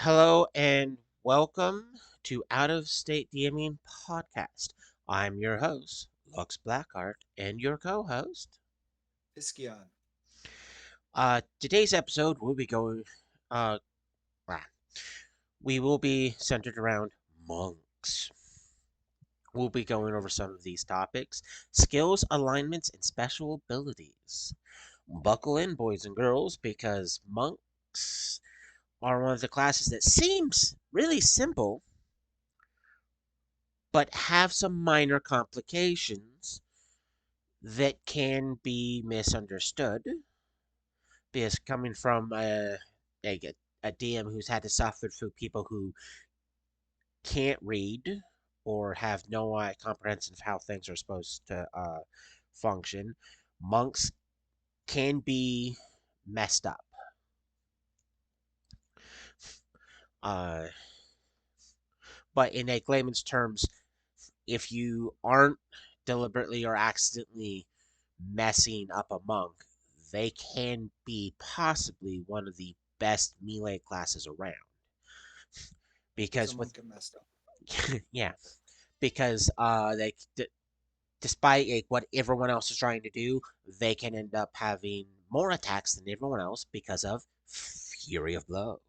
Hello and welcome to Out of State DMing podcast. I'm your host, lluksblackheart, and your co-host. Iskian. Today's episode will be going. Uh, ah, we will be centered around monks. We'll be going over some of these topics: skills, alignments, and special abilities. Buckle in, boys and girls, because monks are one of the classes that seems really simple but have some minor complications that can be misunderstood because coming from a DM who's had to suffer through people who can't read or have no comprehension of how things are supposed to function, monks can be messed up. Uh, but in a layman's terms, if you aren't deliberately or accidentally messing up a monk, they can be possibly one of the best melee classes around. Does a Because with monk get messed up? yeah, because despite what everyone else is trying to do, they can end up having more attacks than everyone else because of fury of blows.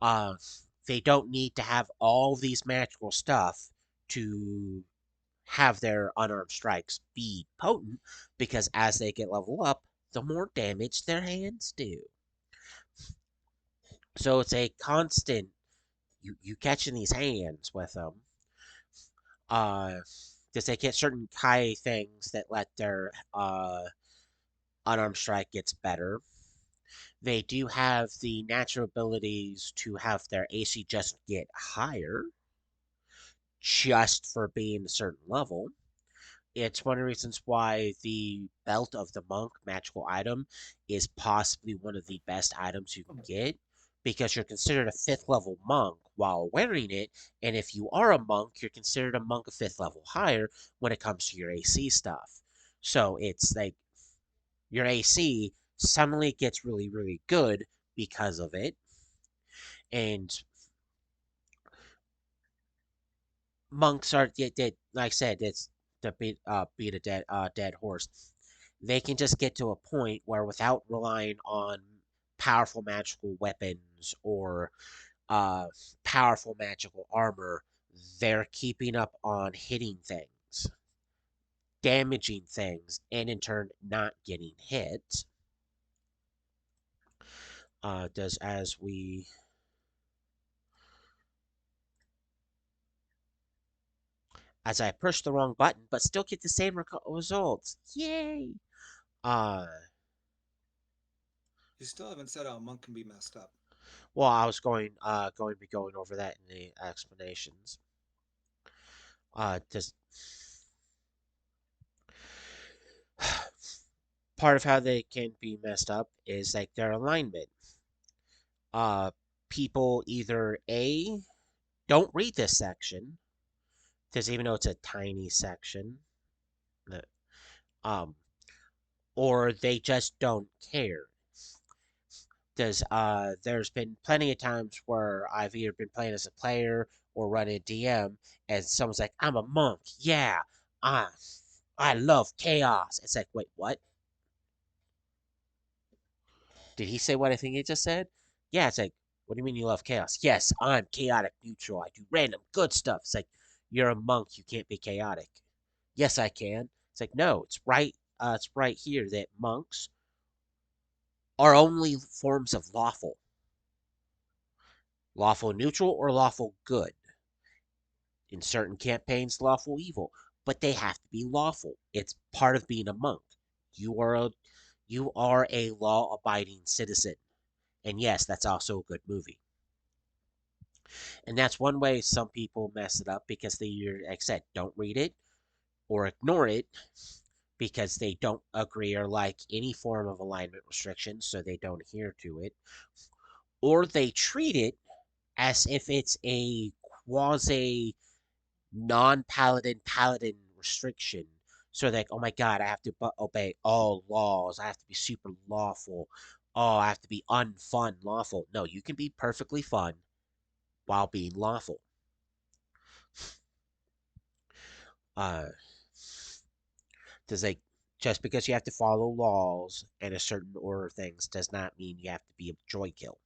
Uh, they don't need to have all these magical stuff to have their unarmed strikes be potent because as they get level up, the more damage their hands do. So it's a constant you catching these hands with them. Uh, because they get certain high things that let their unarmed strike gets better. They do have the natural abilities to have their AC just get higher, just for being a certain level. It's one of the reasons why the belt of the monk magical item is possibly one of the best items you can get because you're considered a fifth level monk while wearing it, and if you are a monk, you're considered a monk a fifth level higher when it comes to your AC stuff. So it's like your AC suddenly gets really, really good because of it, and monks are like I said, it's to beat a dead horse. They can just get to a point where without relying on powerful magical weapons or uh, powerful magical armor, they're keeping up on hitting things, damaging things, and in turn not getting hit. Does as we as I push the wrong button, but still get the same results. Yay! Uh, You still haven't said how a monk can be messed up. well, I was going to be going over that in the explanations. Just part of how they can be messed up is like their alignment. Uh, People either A don't read this section because even though it's a tiny section, uh, um, or they just don't care. There's been plenty of times where I've either been playing as a player or running a DM, and someone's like, "I'm a monk, yeah, I I love chaos." It's like, wait, what? Did he say what I think he just said? Yeah, it's like, what do you mean you love chaos? Yes, I'm chaotic neutral. I do random good stuff. It's like, you're a monk. You can't be chaotic. Yes, I can. It's like, no, it's right. It's right here that monks are only forms of lawful neutral or lawful good. In certain campaigns, lawful evil, but they have to be lawful. It's part of being a monk. You are a you are a law abiding citizen. And yes, that's also a good movie. And that's one way some people mess it up because they, like I said, don't read it or ignore it because they don't agree or like any form of alignment restriction, so they don't adhere to it. Or they treat it as if it's a quasi non paladin restriction. So they're like, oh my god, I have to obey all laws. I have to be super lawful. Oh, I have to be unfun lawful. No, you can be perfectly fun while being lawful. Uh, does like just because you have to follow laws and a certain order of things does not mean you have to be a joy kill.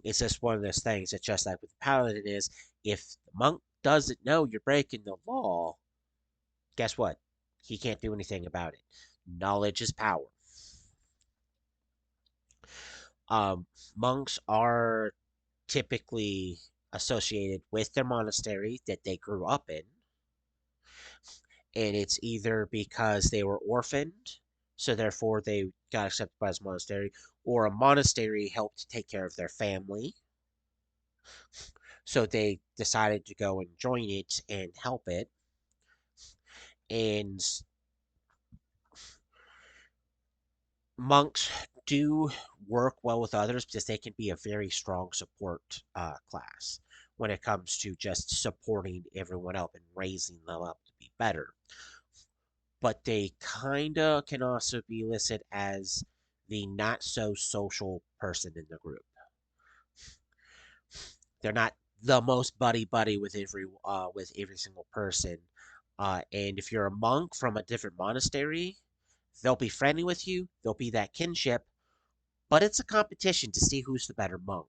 It's just one of those things. It's just like with the paladin is if the monk doesn't know you're breaking the law, guess what? He can't do anything about it. Knowledge is power. Um, Monks are typically associated with their monastery that they grew up in, and it's either because they were orphaned, so therefore they got accepted by this monastery, or a monastery helped take care of their family, so they decided to go and join it and help it. And monks do work well with others because they can be a very strong support class when it comes to just supporting everyone up and raising them up to be better. But they kind of can also be listed as the not so social person in the group. They're not the most buddy buddy with every single person. And if you're a monk from a different monastery, they'll be friendly with you. There'll be that kinship, but it's a competition to see who's the better monk.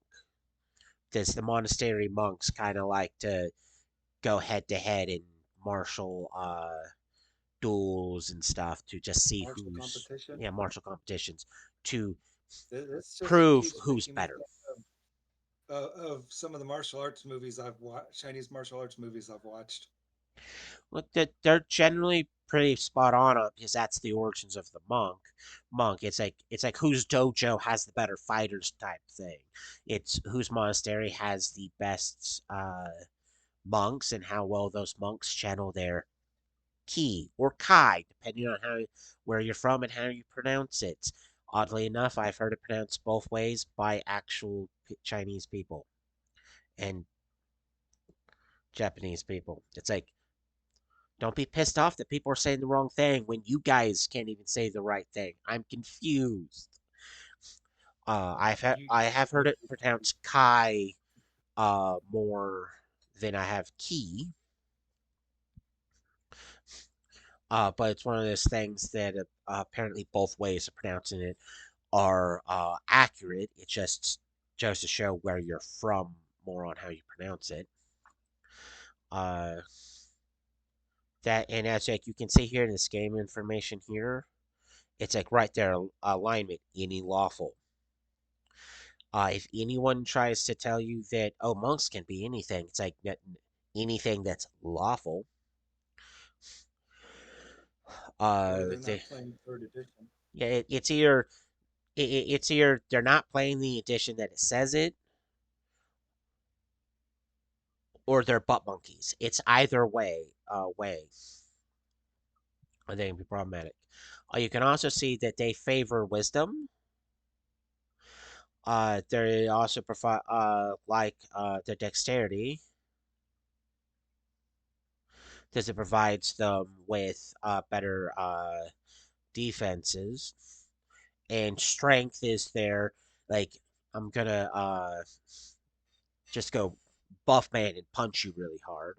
Does the monastery monks kind of like to go head to head in martial duels and stuff to just see Martial who's competition. yeah martial competitions to This just prove keeps who's making me better. think of some of the martial arts movies I've watched, Chinese martial arts movies I've watched. Look, they're generally pretty spot on because that's the origins of the monk. It's like whose dojo has the better fighters type thing. It's whose monastery has the best monks and how well those monks channel their ki or kai, depending on how where you're from and how you pronounce it. Oddly enough, I've heard it pronounced both ways by actual Chinese people and Japanese people. It's like don't be pissed off that people are saying the wrong thing when you guys can't even say the right thing. I'm confused. You I have heard you it pronounced kai more than I have ki. But it's one of those things that apparently both ways of pronouncing it are accurate. It just goes to show where you're from more on how you pronounce it. Uh, that and as like you can see here in this game information here, it's like right there alignment any lawful. If anyone tries to tell you that oh monks can be anything, it's like anything that's lawful. well, they're They not playing third edition. yeah it's either they're not playing the edition that it says it or they're butt monkeys. It's either way. And they can be problematic. You can also see that they favor wisdom. They also provide like their dexterity, because it provides them with better defenses, and strength is their like I'm gonna just go buff man and punch you really hard.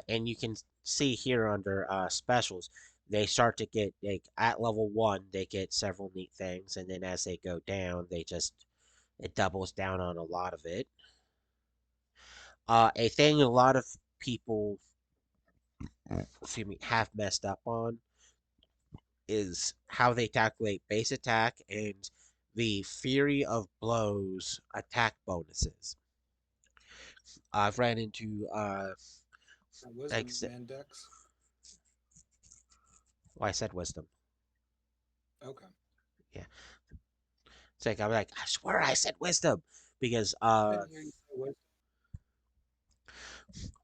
And you can see here under specials, they start to get like at level one, they get several neat things, and then as they go down, they just it doubles down on a lot of it. A thing a lot of people, excuse me, have messed up on is how they calculate base attack and the Fury of Blows attack bonuses. I've ran into like Wisdom and Dex. well, I said wisdom. Okay. Yeah, it's like I'm like I swear I said wisdom because I didn't hear you say wisdom.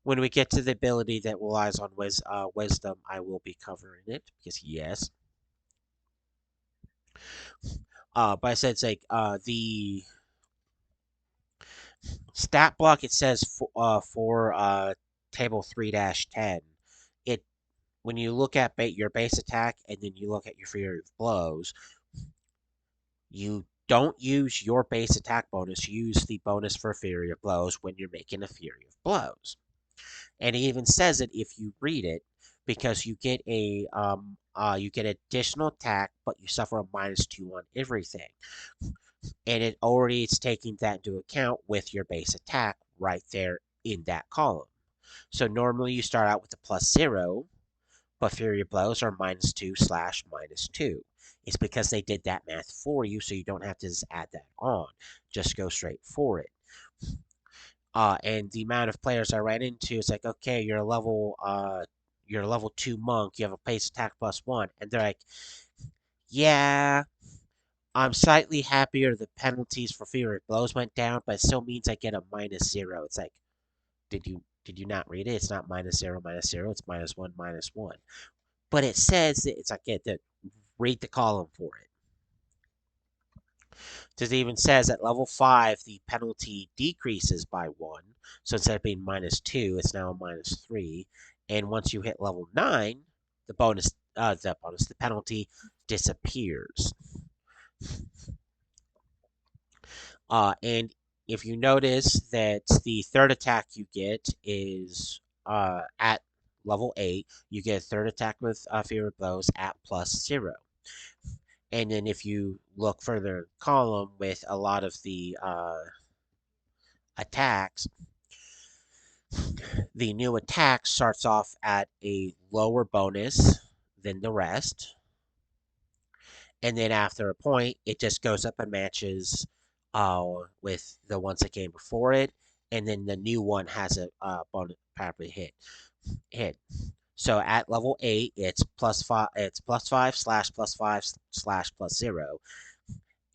when we get to the ability that relies on wisdom, I will be covering it because yes. But I said it's like the stat block. It says for table 3-10. It when you look at your base attack and then you look at your fury of blows, you don't use your base attack bonus. You use the bonus for fury of blows when you're making a fury of blows. And it even says it if you read it, because you get additional attack, but you suffer a -2 on everything, and it already is taking that into account with your base attack right there in that column. So normally you start out with a +0, but Fury of Blows are -2/-2. It's because they did that math for you, so you don't have to just add that on. Just go straight for it. And the amount of players I ran into is like, okay, you're a level 2 monk, you have a base attack +1, and they're like, yeah, I'm slightly happier the penalties for Fury of Blows went down, but it still means I get a -0. It's like, did you not read it? It's not -0, -0. It's -1, -1. But it says it's like read the column for it. It even says at level 5 the penalty decreases by 1. So instead of being -2, it's now a -3. And once you hit level 9, the penalty disappears. And if you notice that the third attack you get is at level 8, you get a third attack with Fear of Blows at +0. And then if you look further in the column with a lot of the attacks, the new attack starts off at a lower bonus than the rest. And then after a point, it just goes up and matches with the ones that came before it. And then the new one has a bonus property hit. So at level 8, it's +5. It's +5/+5/+0.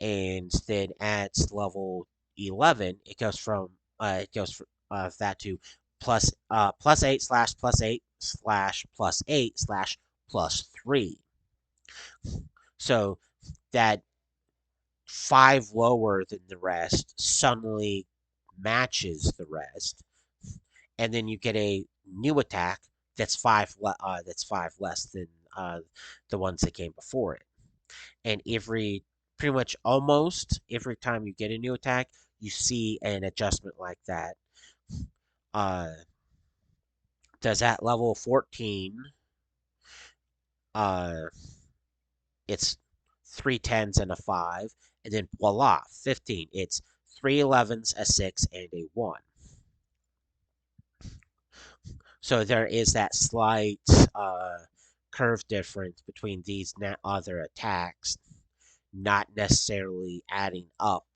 And then at level 11, it goes from that to +8/+8/+8/+3. So that 5 lower than the rest suddenly matches the rest, and then you get a new attack that's 5 less than the ones that came before it. And pretty much almost every time you get a new attack, you see an adjustment like that. Uh, does at level 14, uh, it's 3 10s and a 5, and then voila, 15, it's 3 11s, a 6, and a 1. So there is that slight curve difference between these other attacks, not necessarily adding up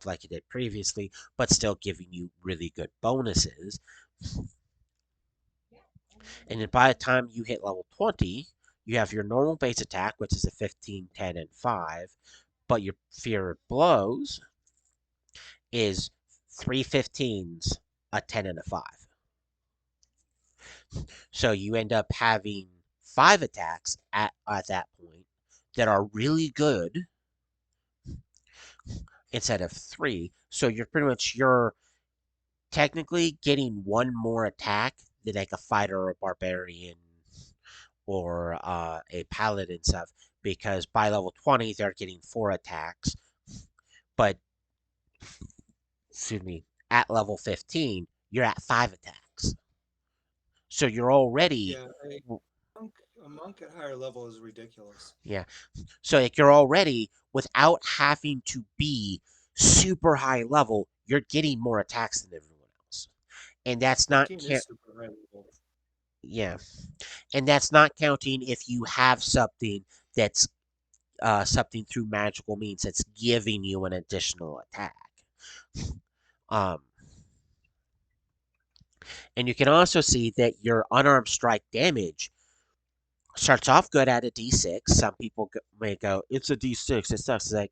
like it did previously, but still giving you really good bonuses. And then by the time you hit level 20, you have your normal base attack, which is a 15, 10, and 5, but your Fear of Blows is 3 15s, a 10, and a 5. So you end up having 5 attacks at that point that are really good instead of 3. So you're technically getting one more attack than like a fighter or a barbarian or a paladin stuff, because by level 20 they're getting 4 attacks, but excuse me, at level 15 you're at 5 attacks. So you're already Yeah, monk, a monk at higher level is ridiculous. yeah. So like you're already, without having to be super high level, you're getting more attacks than everyone else. And that's not 15 is super high level. yeah. And that's not counting if you have something that's something through magical means that's giving you an additional attack. Um, and you can also see that your unarmed strike damage starts off good at a d6. Some people may go, it's a d6, it sucks. It's like,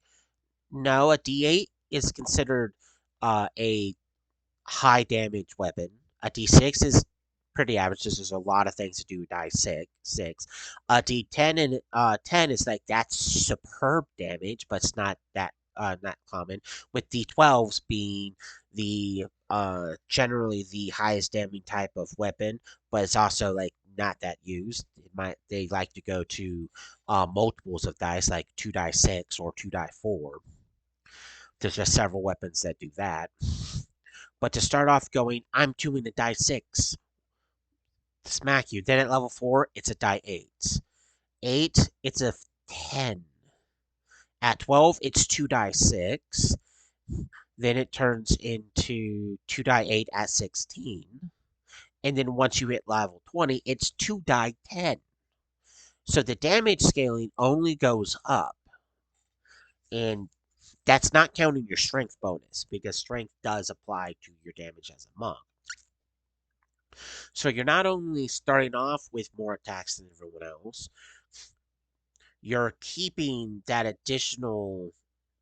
no, a d8 is considered a high damage weapon. A d6 is pretty average. There's a lot of things to do with die 6. A d10 and 10 is like that's superb damage, but it's not common. With d12s being the generally the highest damage type of weapon, but it's also like not that used. They like to go to multiples of dice, like 2 die 6 or 2 die 4. There's just several weapons that do that. But to start off going, I'm doing the die 6 to smack you. Then at level 4, it's a die 8. 8, it's a 10. At 12, it's 2 die 6. Then it turns into 2 die 8 at 16. And then once you hit level 20, it's 2 die 10. So the damage scaling only goes up. And that's not counting your strength bonus, because strength does apply to your damage as a monk. So you're not only starting off with more attacks than everyone else, you're keeping that additional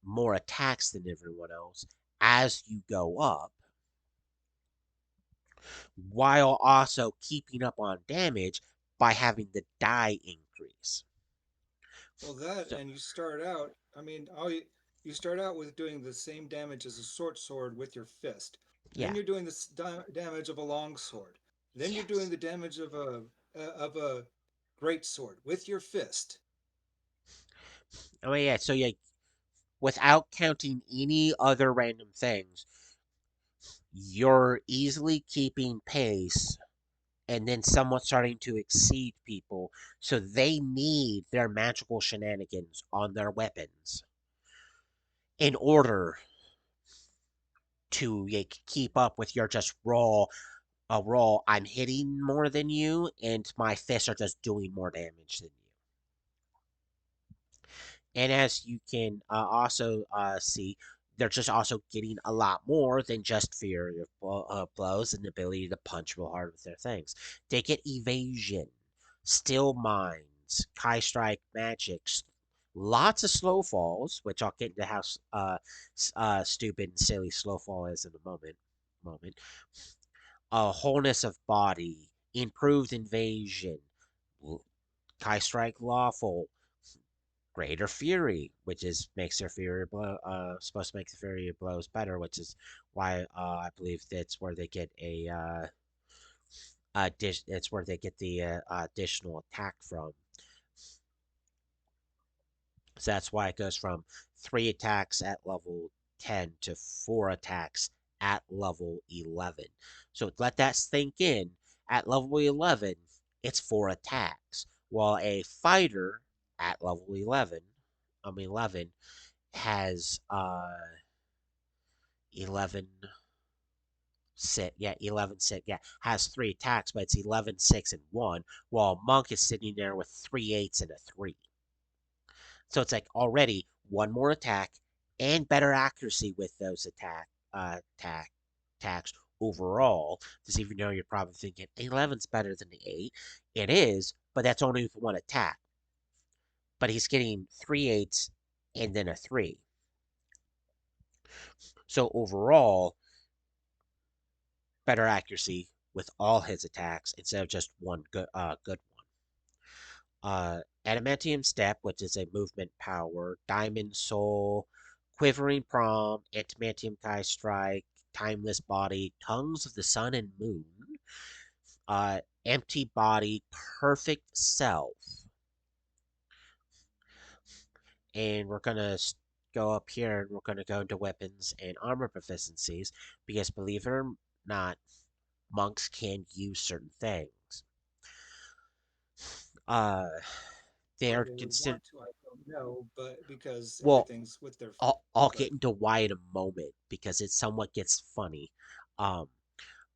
more attacks than everyone else as you go up, while also keeping up on damage by having the die increase. Well, that So, and you start out. I mean, you start out with doing the same damage as a short sword with your fist. Then yeah. you're doing the damage of a long sword. Then you're doing Yes. the damage of a great sword with your fist. Oh, yeah. So, yeah, without counting any other random things, you're easily keeping pace and then somewhat starting to exceed people. So they need their magical shenanigans on their weapons in order to keep up with your just raw. I'm hitting more than you, and my fists are just doing more damage than you. And as you can also see, they're just also getting a lot more than just fear of blows and the ability to punch real hard with their things. They get evasion, still minds, Kai strike magics, lots of slow falls, which I'll get into how stupid and silly slow fall is in a moment. Wholeness of body, improved invasion, Kai strike lawful, greater fury, which is makes their fury blow supposed to make the fury blows better, which is why I believe that's where they get it's where they get the additional attack from. So that's why it goes from 3 attacks at level 10 to 4 attacks at level 11. So let that sink in. At level 11, it's 4 attacks, while a fighter at level 11 has 11 6, yeah, 11 6, yeah, has 3 attacks, but it's 11 6 and 1, while monk is sitting there with 3 8s and a 3. So it's like already one more attack and better accuracy with those attacks overall. Because even though you're probably thinking 11's better than the 8, it is, but that's only with one attack. But he's getting 3 8s and then a 3. So overall, better accuracy with all his attacks instead of just one good one. Adamantium Step, which is a movement power, Diamond Soul, Quivering Palm, Adamantium Kai Strike, Timeless Body, Tongues of the Sun and Moon, Empty Body, Perfect Self. And we're going to go up here and we're going to go into weapons and armor proficiencies, because believe it or not, monks can use certain things. Uh, they Why are they would considered, want to, I don't know, but because well, everything's with their I'll but get into why in a moment because it somewhat gets funny. Um,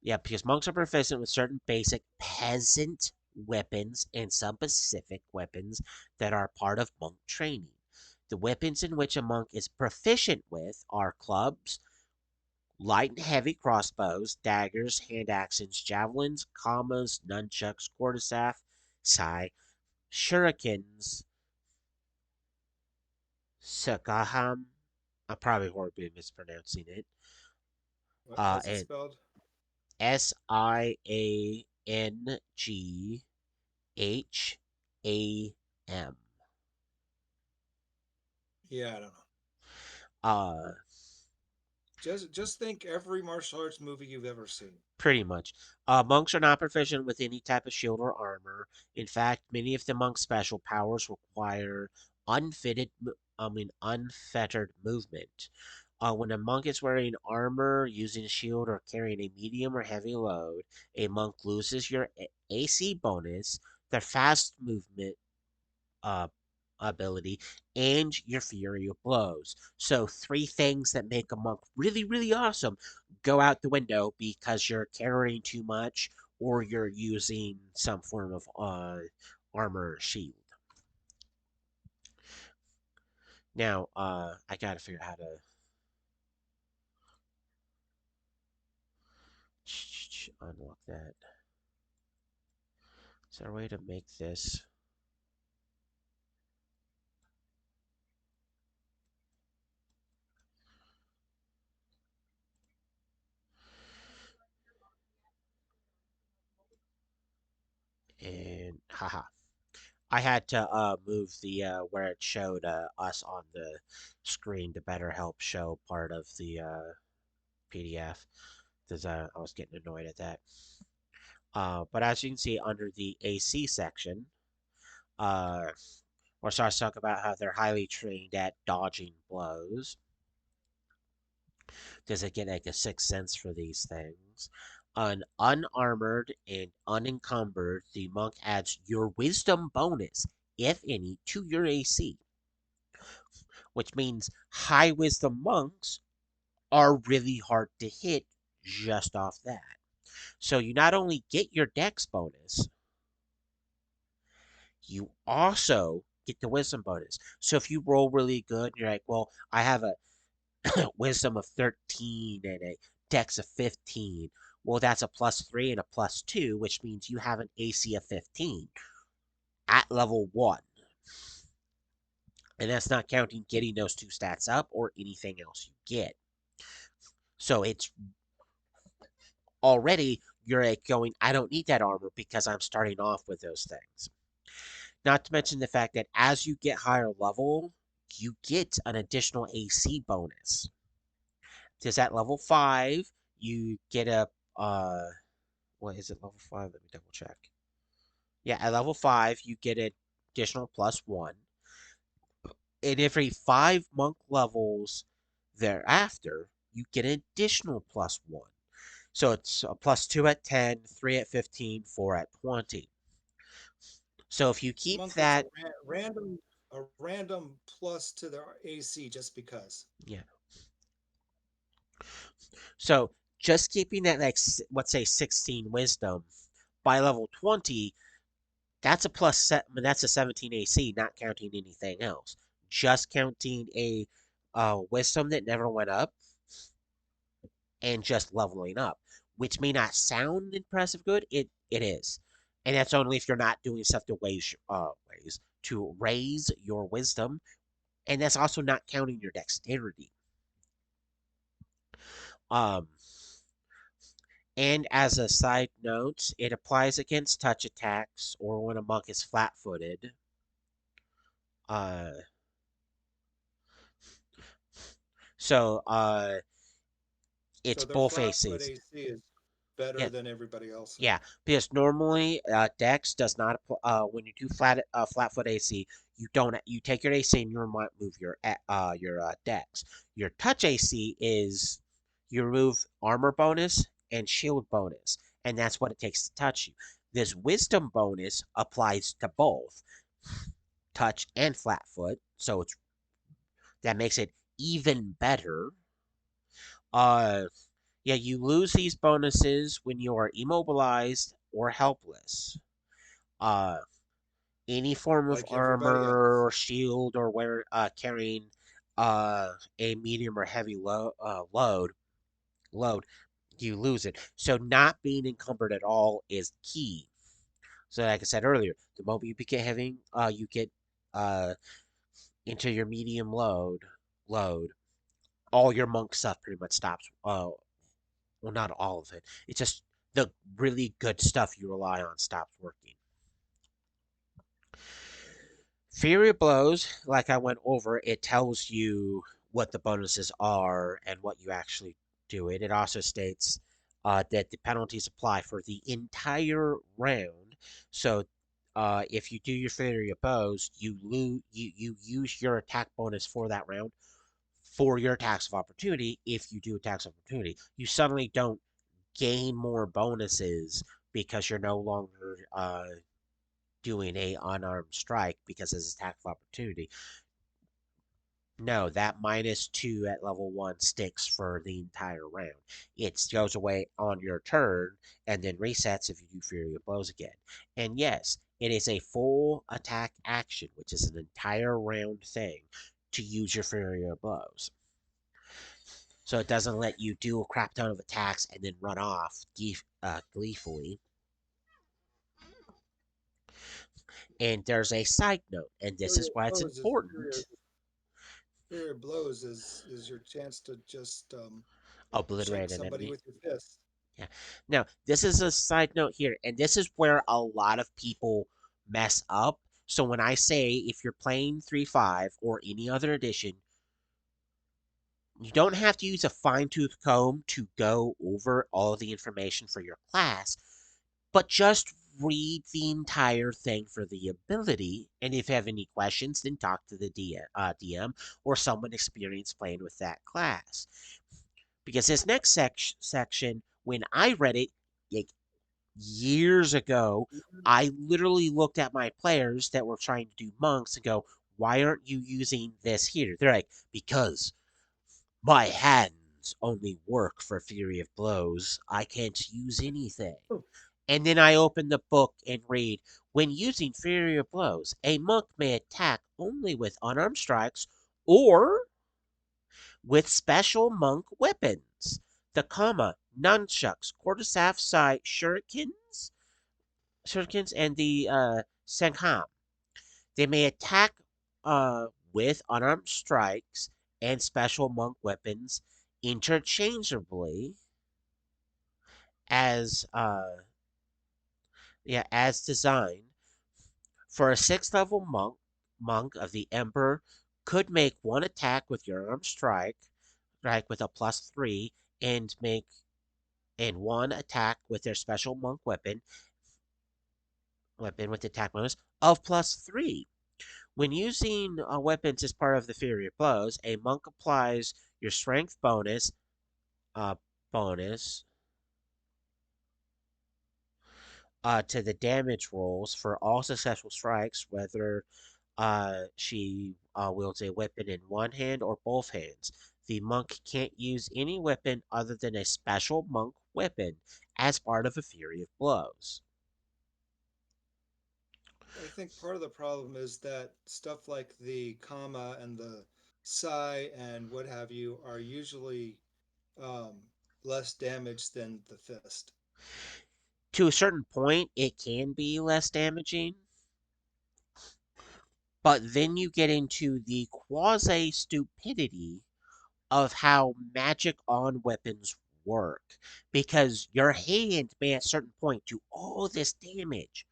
yeah, because monks are proficient with certain basic peasant weapons and some specific weapons that are part of monk training. The weapons in which a monk is proficient with are clubs, light and heavy crossbows, daggers, hand axes, javelins, commas, nunchucks, quarterstaff, sai, shurikens, sakaham. I'm probably horribly mispronouncing it. how's it And spelled? Siangham. Yeah, I don't know. Uh, Just think every martial arts movie you've ever seen. Pretty much. Monks are not proficient with any type of shield or armor. In fact, many of the monk's special powers require unfettered movement. When a monk is wearing armor, using a shield, or carrying a medium or heavy load, a monk loses your AC bonus, their fast movement uh, ability, and your fury of blows. So three things that make a monk really, really awesome go out the window because you're carrying too much or you're using some form of armor or shield. Now, I gotta figure out how to unlock that. Is there a way to make this? And haha, I had to move the where it showed us on the screen to better help show part of the PDF because I was getting annoyed at that. But as you can see under the AC section, uh, where it starts to talk about how they're highly trained at dodging blows, because they get like a sixth sense for these things. Unarmored and unencumbered, the monk adds your wisdom bonus, if any, to your AC, which means high wisdom monks are really hard to hit just off that. So you not only get your dex bonus, you also get the wisdom bonus. So if you roll really good, you're like, well, I have a wisdom of 13 and a dex of 15. Well, that's a +3 and a +2, which means you have an AC of 15 at level 1. And that's not counting getting those two stats up or anything else you get. So it's already, you're like going, I don't need that armor because I'm starting off with those things. Not to mention the fact that as you get higher level, you get an additional AC bonus. Because at level 5, you get a what is it, level 5? Let me double check. Yeah, at level 5, you get an additional +1. And every 5 monk levels thereafter, you get an additional +1. So it's a +2 at 10, 3 at 15, 4 at 20. So if you keep Monk gets that, a random plus to their AC just because. yeah. So just keeping that, like, let's say 16 wisdom by level 20, that's a that's a 17 AC, not counting anything else. Just counting a wisdom that never went up and just leveling up, which may not sound impressive good. It is. And that's only if you're not doing stuff to raise your wisdom, and that's also not counting your dexterity. Um, and as a side note, it applies against touch attacks or when a monk is flat-footed. Uh, so it's So their both flat foot ACs. AC is better Yeah, than everybody else's. yeah. Because normally, Dex does not. When you do flat foot AC, you don't. You take your AC and you might move your Dex. Your touch AC is you remove armor bonus and shield bonus, and that's what it takes to touch you. This wisdom bonus applies to both touch and flat foot, so that makes it even better. Uh, yeah, you lose these bonuses when you are immobilized or helpless. Uh, any form of Like everybody armor else. or shield or carrying a medium or heavy load, you lose it. So not being encumbered at all is key. So like I said earlier, the moment you get heavy, you get uh into your medium load, all your monk stuff pretty much stops. Well, not all of it. It's just the really good stuff you rely on stops working. Fury blows, like I went over, it tells you what the bonuses are and what you actually do it. It also states that the penalties apply for the entire round. So, if you do your Fury of Bows, you use your attack bonus for that round for your attacks of opportunity. If you do attacks of opportunity, you suddenly don't gain more bonuses because you're no longer doing a unarmed strike because it's attack of opportunity. No, that -2 at level 1 sticks for the entire round. It goes away on your turn and then resets if you do Fury of Blows again. And yes, it is a full attack action, which is an entire round thing, to use your Fury of Blows. So it doesn't let you do a crap ton of attacks and then run off gleefully. And there's a side note, and this Fury is of why it's blows is important. fury of blows is your chance to just shake Obliterate an somebody enemy. with your fist. Yeah. Now, this is a side note here, and this is where a lot of people mess up. So when I say if you're playing 3.5 or any other edition, you don't have to use a fine-tooth comb to go over all the information for your class, but just read the entire thing for the ability. And if you have any questions, then talk to the DM or someone experienced playing with that class. Because this next section, when I read it, like years ago, I literally looked at my players that were trying to do monks and go, why aren't you using this here? They're like, because my hands only work for Fury of Blows. I can't use anything. And then I open the book and read, when using Fury of Blows, a monk may attack only with unarmed strikes or with special monk weapons. The comma, nunchucks, quarterstaff, sai, shurikens, and the senham. They may attack with unarmed strikes and special monk weapons interchangeably as as designed. For a 6th level monk of the Emperor could make one attack with your armed strike with a +3, and make and one attack with their special monk weapon with attack bonus of +3. When using weapons as part of the Fury of Blows, a monk applies your strength uh, bonus to the damage rolls for all successful strikes, whether she wields a weapon in one hand or both hands. The monk can't use any weapon other than a special monk weapon as part of a Fury of Blows. I think part of the problem is that stuff like the comma and the psi and what have you are usually um, less damage than the fist. To a certain point, it can be less damaging, but then you get into the quasi stupidity of how magic on weapons work. Because your hand may at a certain point do all this damage.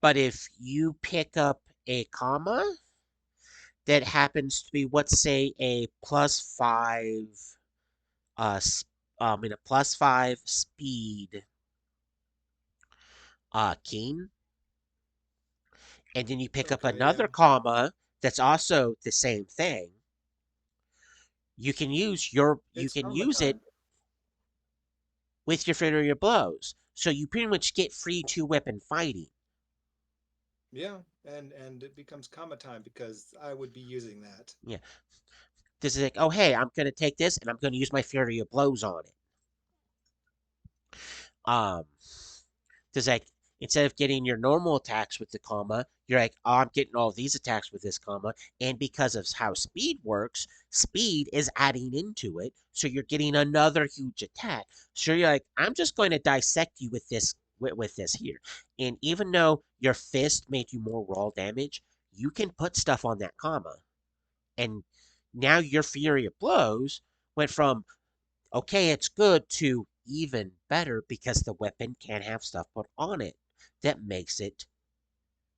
But if you pick up a comma that happens to be, let's say, a +5, in a +5 speed king, and then you pick up Okay, another yeah. comma that's also the same thing, you It's can comma use it time. with your Fury of Blows. So you pretty much get free two weapon fighting. Yeah, and it becomes comma time because I would be using that. Yeah. This is like, oh hey, I'm gonna take this and I'm gonna use my Fury of Blows on it. Um Because like instead of getting your normal attacks with the comma, you're like, oh, I'm getting all these attacks with this comma, and because of how speed works, speed is adding into it, so you're getting another huge attack. So you're like, I'm just going to dissect you with this here, and even though your fist made you more raw damage, you can put stuff on that comma, and now your Fury of Blows went from okay, it's good to even better because the weapon can have stuff put on it that makes it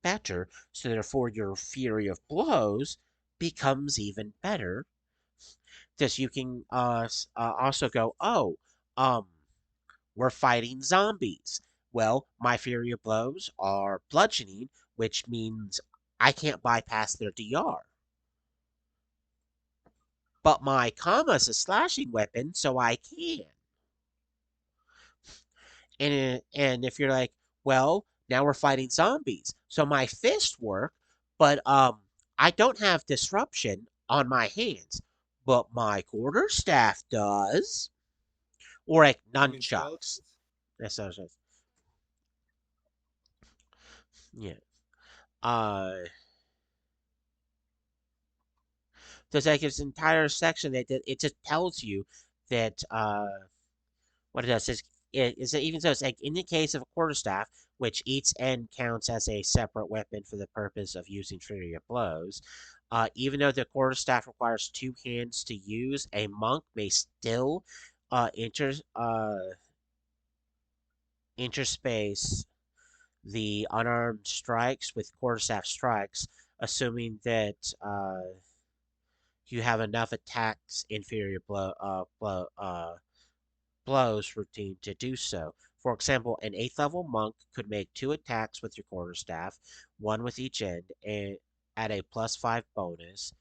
better. So therefore, your Fury of Blows becomes even better Because you can also go, oh, um, we're fighting zombies. Well, my Fury of Blows are bludgeoning, which means I can't bypass their DR. But my comma is a slashing weapon, so I can. And if you're like, well, now we're fighting zombies, so my fists work, but I don't have disruption on my hands, but my quarterstaff does, or like You mean nunchucks. skeletons? That's what I was- yeah. Uh, there's like this entire section that it just tells you that what it does is it even says like in the case of a quarterstaff, which each end counts as a separate weapon for the purpose of using Fury of Blows. Even though the quarterstaff requires two hands to use, a monk may still uh, inter uh, interspace the unarmed strikes with quarterstaff strikes, assuming that you have enough attacks in Fury of blows routine to do so. For example, an 8th level monk could make two attacks with your quarterstaff, one with each end, and at a +5 bonus,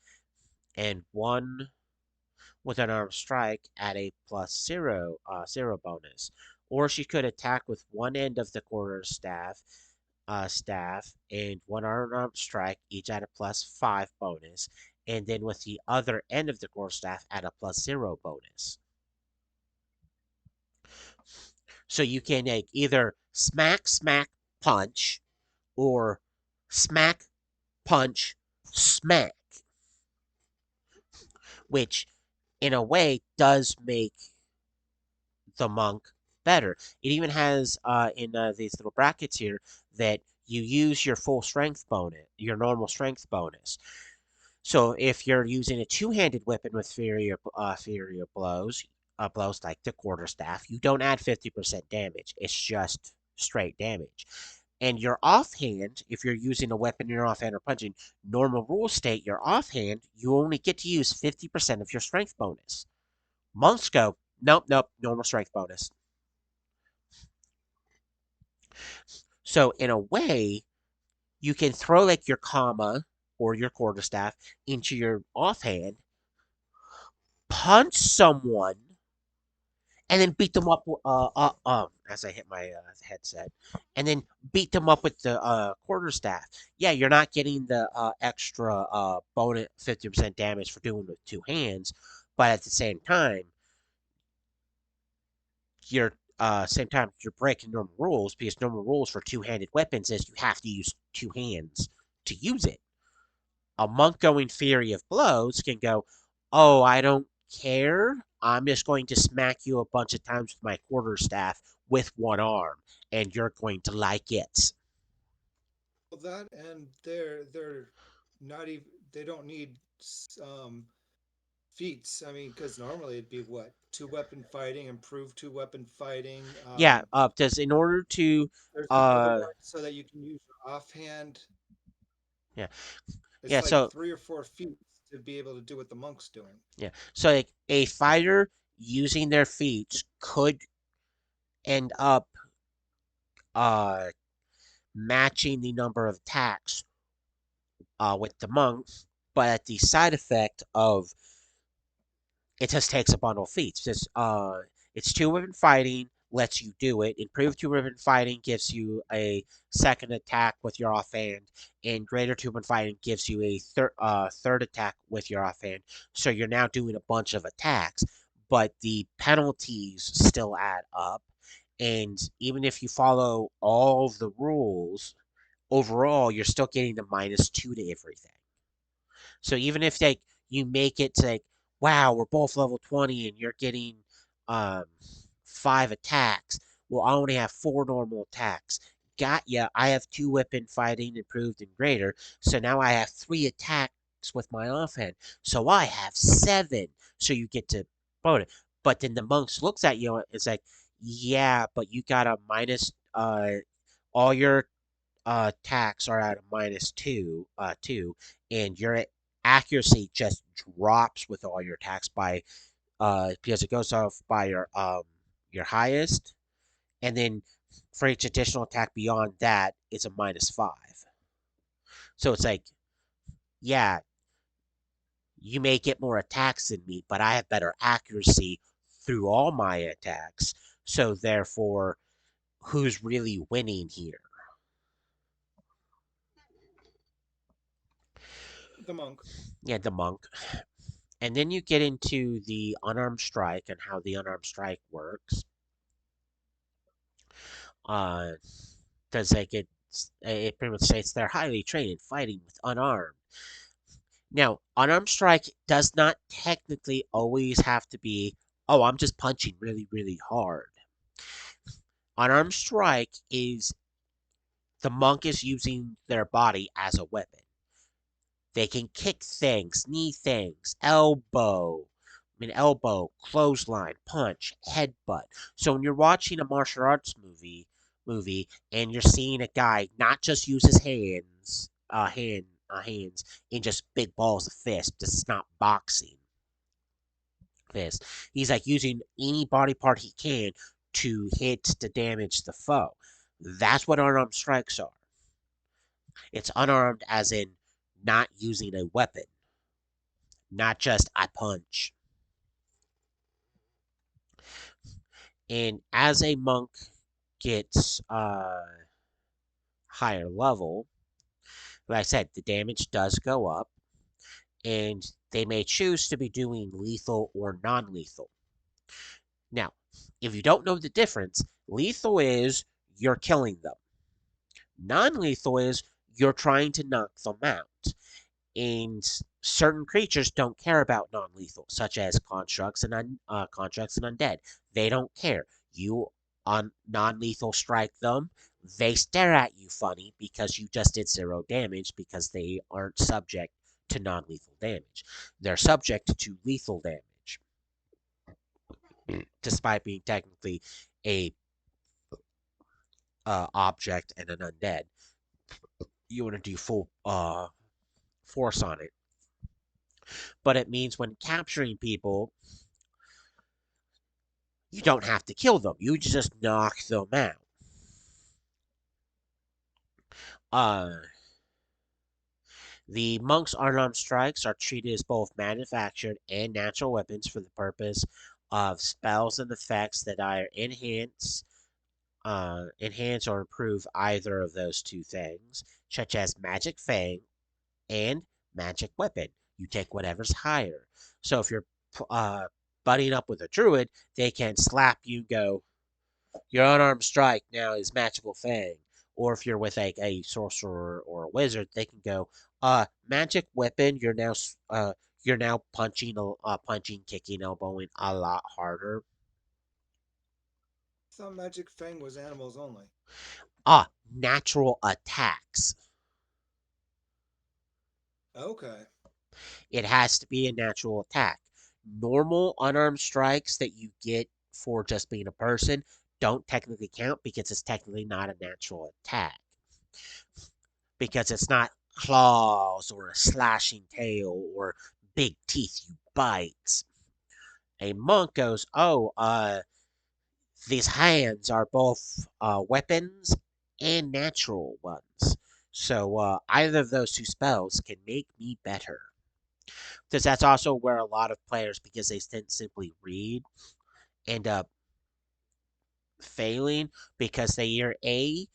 and one with an armed strike at a +0 bonus. Or she could attack with one end of the quarterstaff staff and one unarmed strike, each at a +5 bonus, and then with the other end of the quarterstaff at a +0 bonus. So you can like either smack, smack, punch, or smack, punch, smack, which in a way does make the monk better. It even has in these little brackets here that you use your full strength bonus, your normal strength bonus. So if you're using a two-handed weapon with Fury of Blows, blows like the quarterstaff, you don't add 50% damage. It's just straight damage. And your offhand, if you're using a weapon in your offhand or punching, normal rule state, your offhand, you only get to use 50% of your strength bonus. Monks go, nope, nope, normal strength bonus. So in a way, you can throw like your comma or your quarterstaff into your offhand, punch someone, and then beat them up as I hit my headset, and then beat them up with the quarterstaff. Yeah, you're not getting the extra bonus 50% damage for doing it with two hands, but at the same time you're breaking normal rules because normal rules for two-handed weapons is you have to use two hands to use it. A monk going Fury of Blows can go, oh, I don't care. I'm just going to smack you a bunch of times with my quarterstaff with one arm, and you're going to like it. Well, that and they're not even they don't need feats. I mean, because normally it'd be what two weapon fighting, improved two weapon fighting. Yeah, because in order to, There's another uh, one so that you can use your offhand. yeah, It's yeah, like so, 3 or 4 feats to be able to do what the monk's doing. yeah, so like a fighter using their feet could end up, uh, matching the number of attacks, with the monk, but at the side effect of it just takes a bundle of feats. It's two weapon fighting lets you do it. Improved two weapon fighting gives you a second attack with your offhand, and greater two weapon fighting gives you a third attack with your offhand. So you're now doing a bunch of attacks, but the penalties still add up. And even if you follow all of the rules, overall you're still getting the -2 to everything. So even if like you make it to like, wow, we're both level 20 and you're getting um 5 attacks. Well, I only have 4 normal attacks. Got ya. I have two weapon fighting improved and greater. So now I have 3 attacks with my offhand. So I have 7. So you get to bonus. But then the monks looks at you and it's like, yeah, but you got a minus all your attacks are at a -2 and you're at accuracy just drops with all your attacks by because it goes off by your highest, and then for each additional attack beyond that, it's a -5. So it's like, yeah, you may get more attacks than me, but I have better accuracy through all my attacks. So therefore, who's really winning here? The monk. Yeah, the monk. And then you get into the unarmed strike and how the unarmed strike works. Uh, does like it pretty much states they're highly trained in fighting with unarmed. Now, unarmed strike does not technically always have to be, oh, I'm just punching really, really hard. Unarmed strike is the monk is using their body as a weapon. They can kick things, knee things, elbow, clothesline, punch, headbutt. So when you're watching a martial arts movie, and you're seeing a guy not just use his hands in just big balls of fist. This is not boxing fist. He's like using any body part he can to hit to damage the foe. That's what unarmed strikes are. It's unarmed as in not using a weapon, not just I punch. And as a monk gets higher level, like I said, the damage does go up, and they may choose to be doing lethal or non lethal. Now, if you don't know the difference, lethal is you're killing them, non lethal is you're trying to knock them out. And certain creatures don't care about non-lethal, such as constructs and undead. They don't care. You on non-lethal strike them, they stare at you funny because you just did 0 damage because they aren't subject to non-lethal damage. They're subject to lethal damage, despite being technically a object and an undead. You want to do full force on it, but it means when capturing people, you don't have to kill them. You just knock them out. Uh, the monk's unarmed strikes are treated as both manufactured and natural weapons for the purpose of spells and effects that either enhance or improve either of those two things, such as magic fang and magic weapon. You take whatever's higher. So if you're uh, buddying up with a druid, they can slap you, go, your unarmed strike now is magical fang. Or if you're with like a sorcerer or a wizard, they can go, magic weapon. You're now punching, kicking, elbowing a lot harder. I thought Magic Fang was animals only. Natural attacks. Okay. It has to be a natural attack. Normal unarmed strikes that you get for just being a person don't technically count because it's technically not a natural attack. Because it's not claws or a slashing tail or big teeth you bite. A monk goes, oh, these hands are both weapons and natural ones. So either of those two spells can make me better. Because that's also where a lot of players, because they didn't simply read, end up failing because they either A,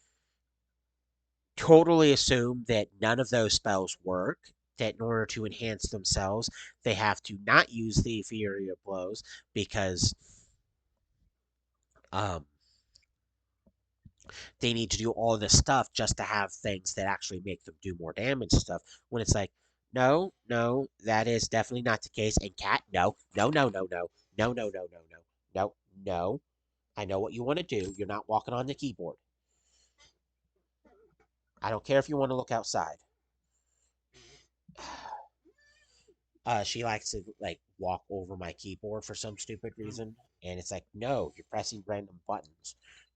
totally assume that none of those spells work, that in order to enhance themselves, they have to not use the Fury of Blows because um, they need to do all this stuff just to have things that actually make them do more damage and stuff. When it's like, no, no, that is definitely not the case. And cat, no, no, no, no, no, no, no, no, no, no, no, no. I know what you want to do. You're not walking on the keyboard. I don't care if you want to look outside. She likes to like walk over my keyboard for some stupid reason, and it's like, no, you're pressing random buttons.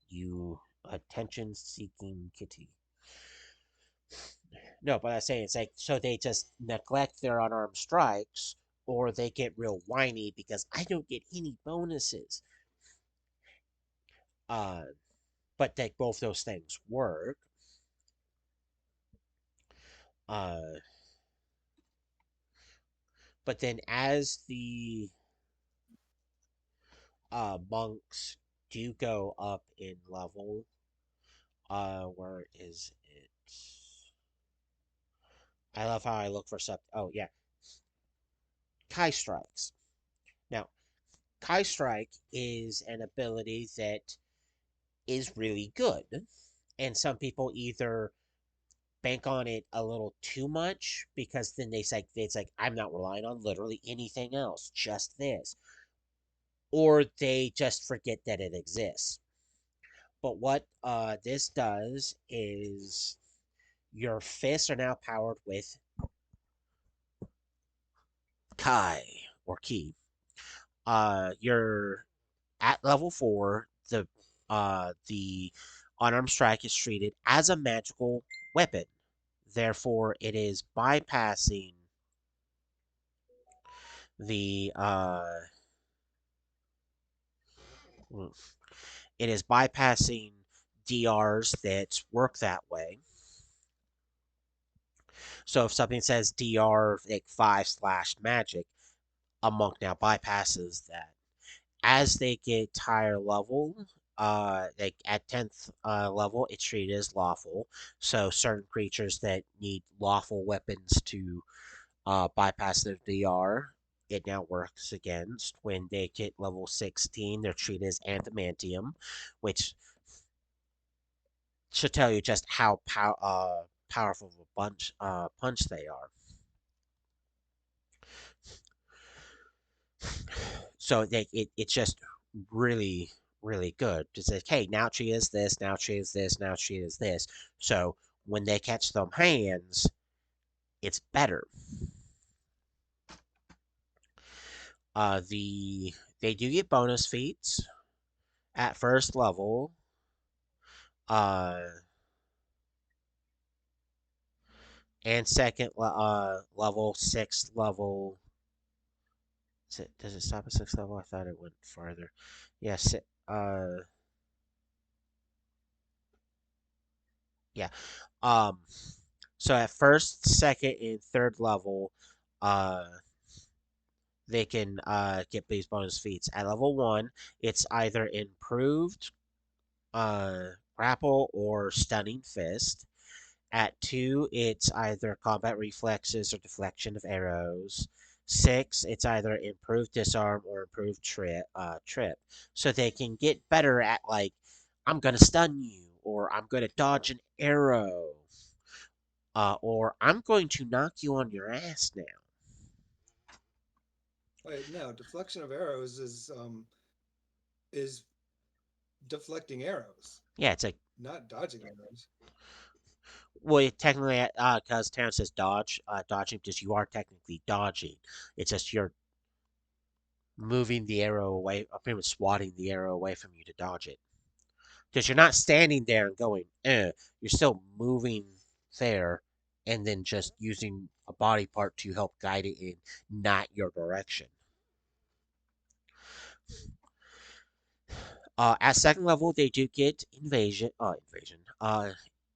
You attention-seeking kitty. No, but I say it's like so they just neglect their unarmed strikes, or they get real whiny because I don't get any bonuses. Uh, but that both those things work. Uh, but then as the monks do go up in level, where is it? I love how I look for stuff. Oh yeah, Kai strikes. Now, Kai strike is an ability that is really good, and some people either bank on it a little too much because then they say it's like I'm not relying on literally anything else, just this, or they just forget that it exists. But what this does is your fists are now powered with Kai or Ki. You're at level 4. The unarmed strike is treated as a magical weapon. Therefore, it is bypassing the it is bypassing DRs that work that way. So if something says DR like 5/magic, a monk now bypasses that. As they get higher level, like at 10th level, it's treated as lawful. So certain creatures that need lawful weapons to bypass their DR, it now works against. When they get level 16, they're treated as adamantium, which should tell you just how powerful of a punch they are. So it's just really really good. It's like, hey, now she is this, now she is this, now she is this. So when they catch them hands, it's better. The They do get bonus feats at first level. Uh, and second level, sixth level. Does it stop at sixth level? I thought it went farther. Yes. Yeah. Um. So at first, second, and third level, uh, they can get these bonus feats. At level 1, it's either improved grapple or stunning fist. At 2, it's either combat reflexes or deflection of arrows. 6, it's either improved disarm or improved trip. So they can get better at like, I'm gonna stun you, or I'm gonna dodge an arrow, or I'm going to knock you on your ass now. Wait, no, deflection of arrows is deflecting arrows, Yeah, it's like, not dodging arrows. well, technically, because Terrence says dodge, dodging, because you are technically dodging. It's just you're moving the arrow away, pretty much swatting the arrow away from you to dodge it. Because you're not standing there and going, you're still moving there and then just using a body part to help guide it in not your direction. At second level, they do get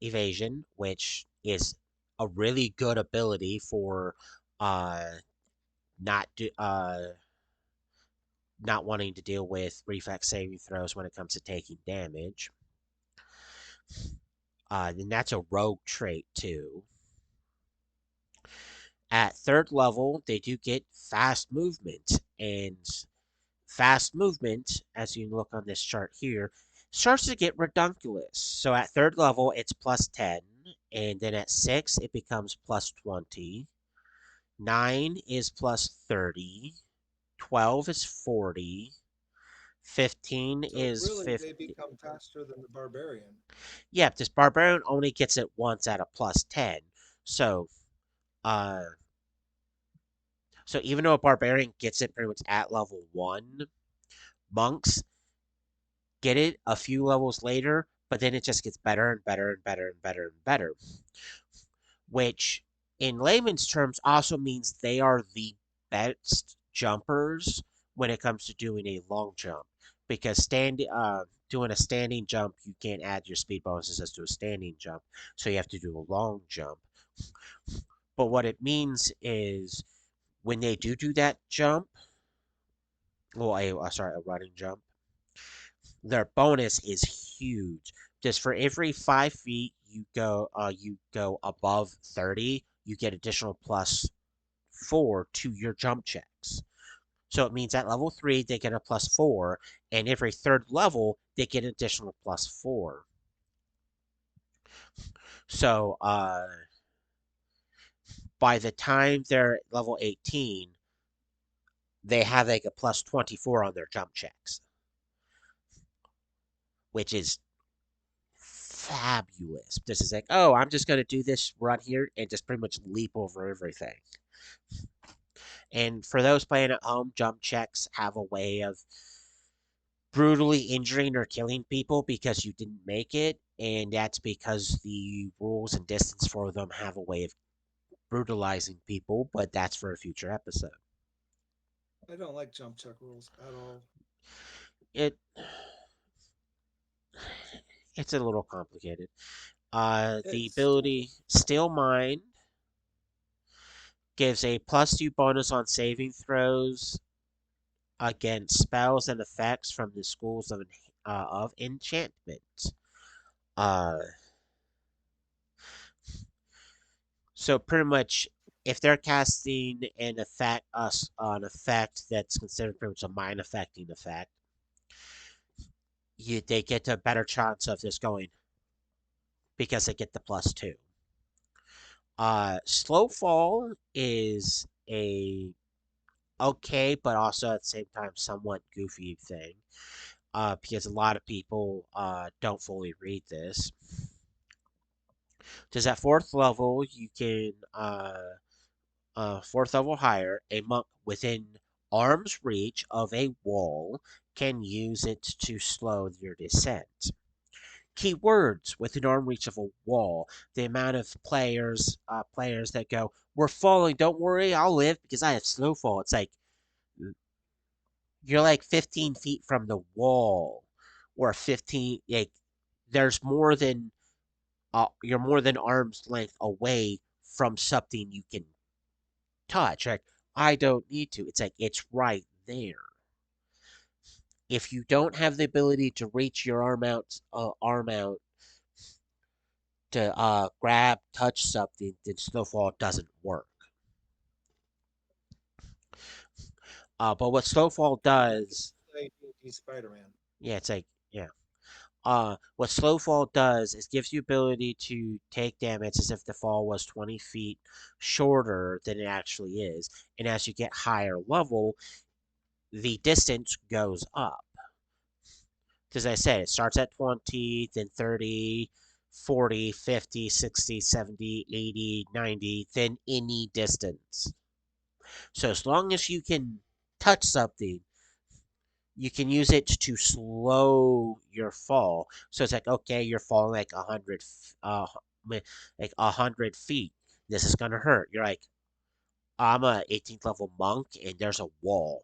evasion, which is a really good ability for uh, not do, not wanting to deal with reflex saving throws when it comes to taking damage. Then that's a rogue trait too. At third level, they do get fast movement, and fast movement, as you look on this chart here, starts to get redunculous. So at third level, it's plus 10, and then at 6, it becomes plus 20. 9 is plus 30. 12 is 40. 15 So is really, they 50. become faster than the barbarian. Yeah, this barbarian only gets it once at a plus 10. So, uh, so even though a barbarian gets it pretty much at level 1, monks get it a few levels later, but then it just gets better and better and better and better and better. which in layman's terms also means they are the best jumpers when it comes to doing a long jump. Because doing a standing jump, you can't add your speed bonuses as to a standing jump, so you have to do a long jump. But what it means is when they do that jump, well, a running jump, their bonus is huge. Just for every 5 feet you go above 30, you get additional +4 to your jump checks. So it means at level 3 they get a +4, and every third level they get an additional +4. So by the time they're level 18, they have like a +24 on their jump checks, which is fabulous. This is like, oh, I'm just gonna do this run here and just pretty much leap over everything. And for those playing at home, jump checks have a way of brutally injuring or killing people because you didn't make it, and that's because the rules and distance for them have a way of brutalizing people, but that's for a future episode. I don't like jump check rules at all. It it's a little complicated. The It's stupid. ability Still Mind gives a +2 bonus on saving throws against spells and effects from the schools of enchantment. Uh, so pretty much, if they're casting an effect that's considered pretty much a mind affecting effect, they get a better chance of this going because they get the +2. Slow fall is a okay, but also at the same time somewhat goofy thing. Because a lot of people don't fully read this. Because at fourth level, you can fourth level higher, a monk within arm's reach of a wall can use it to slow your descent. Keywords within arm reach of a wall. The amount of players that go, "We're falling. Don't worry, I'll live because I have slow fall." It's like you're like 15 feet from the wall, or 15. Like there's more than you're more than arm's length away from something you can touch. Like, I don't need to. It's like it's right there. If you don't have the ability to reach your arm out to grab, touch something, then snowfall doesn't work. But what snowfall does, Play D&D Spider-Man. yeah, it's like yeah. What Slowfall does is gives you ability to take damage as if the fall was 20 feet shorter than it actually is. And as you get higher level, the distance goes up. Because I said, it starts at 20, then 30, 40, 50, 60, 70, 80, 90, then any distance. So as long as you can touch something, you can use it to slow your fall. So it's like, okay, you're falling like 100, like 100 feet. This is gonna hurt. You're like, I'm a 18th level monk, and there's a wall.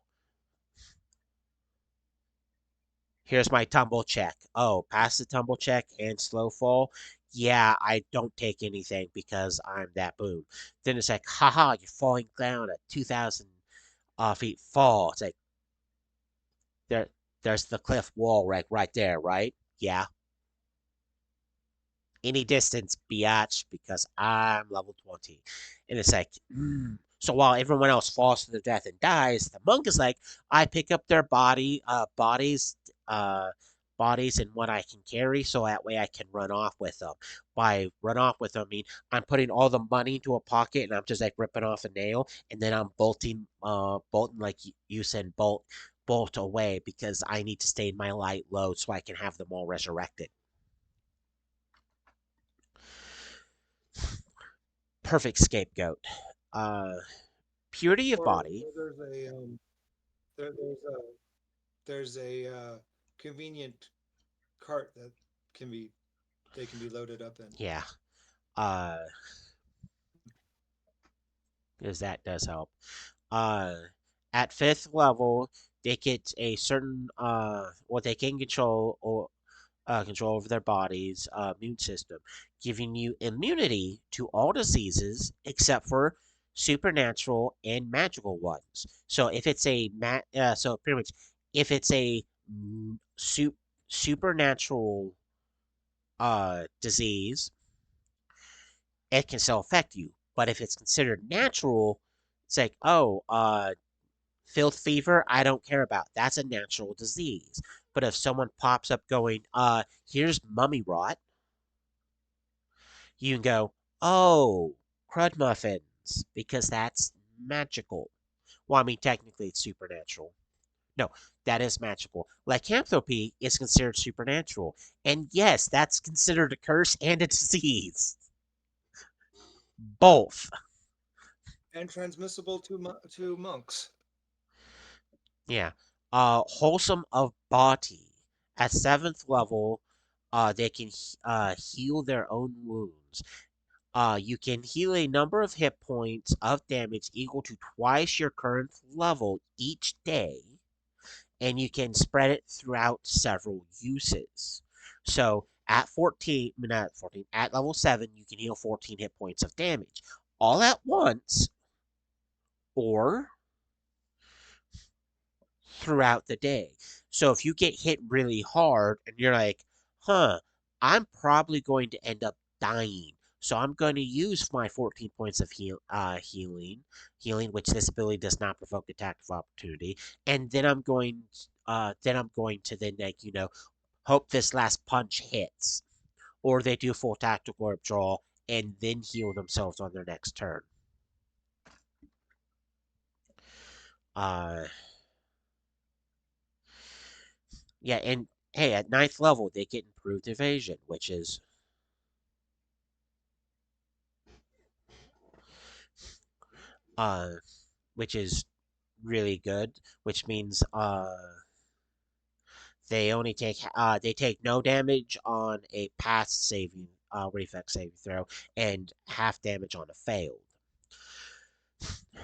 Here's my tumble check. Oh, pass the tumble check and slow fall. Yeah, I don't take anything because I'm that boom. Then it's like, haha, you're falling down a 2,000 feet fall. It's like there, there's the cliff wall right there, right? Yeah, any distance, biatch, because I'm level 20. And it's like, So while everyone else falls to their death and dies, the monk is like, I pick up their uh, bodies and what I can carry, so that way I can run off with them. By run off with them, I mean I'm putting all the money into a pocket and I'm just like ripping off a nail, and then I'm bolting like you said, bolt away because I need to stay in my light load so I can have them all resurrected. Perfect scapegoat. Uh, Purity of body. Or there's a there, there's a convenient cart that can be they can be loaded up in. Yeah. Uh, because that does help. Uh, at fifth level, they get a certain what they can control or control over their body's immune system, giving you immunity to all diseases except for supernatural and magical ones. So if it's so pretty much if it's a supernatural disease, it can still affect you. But if it's considered natural, it's like, oh, filth fever, I don't care about. That's a natural disease. But if someone pops up going, here's mummy rot, you can go, oh, crud muffins, because that's magical. Well, I mean, technically it's supernatural. No, that is magical. Lycanthropy is considered supernatural. And yes, that's considered a curse and a disease. Both. And transmissible to monks. Yeah. Wholesome of body. At seventh level, they can heal their own wounds. You can heal a number of hit points of damage equal to twice your current level each day, and you can spread it throughout several uses. So at 14, I mean, not 14, at level 7, you can heal 14 hit points of damage all at once or throughout the day. So if you get hit really hard and you're like, huh, I'm probably going to end up dying. So I'm going to use my 14 points of healing, which this ability does not provoke attack of opportunity, and then I'm going to then like hope this last punch hits, or they do full tactical withdrawal and then heal themselves on their next turn. Uh, yeah, and hey, at ninth level they get improved evasion, uh which is really good, which means they take no damage on a pass saving reflex saving throw and half damage on a failed.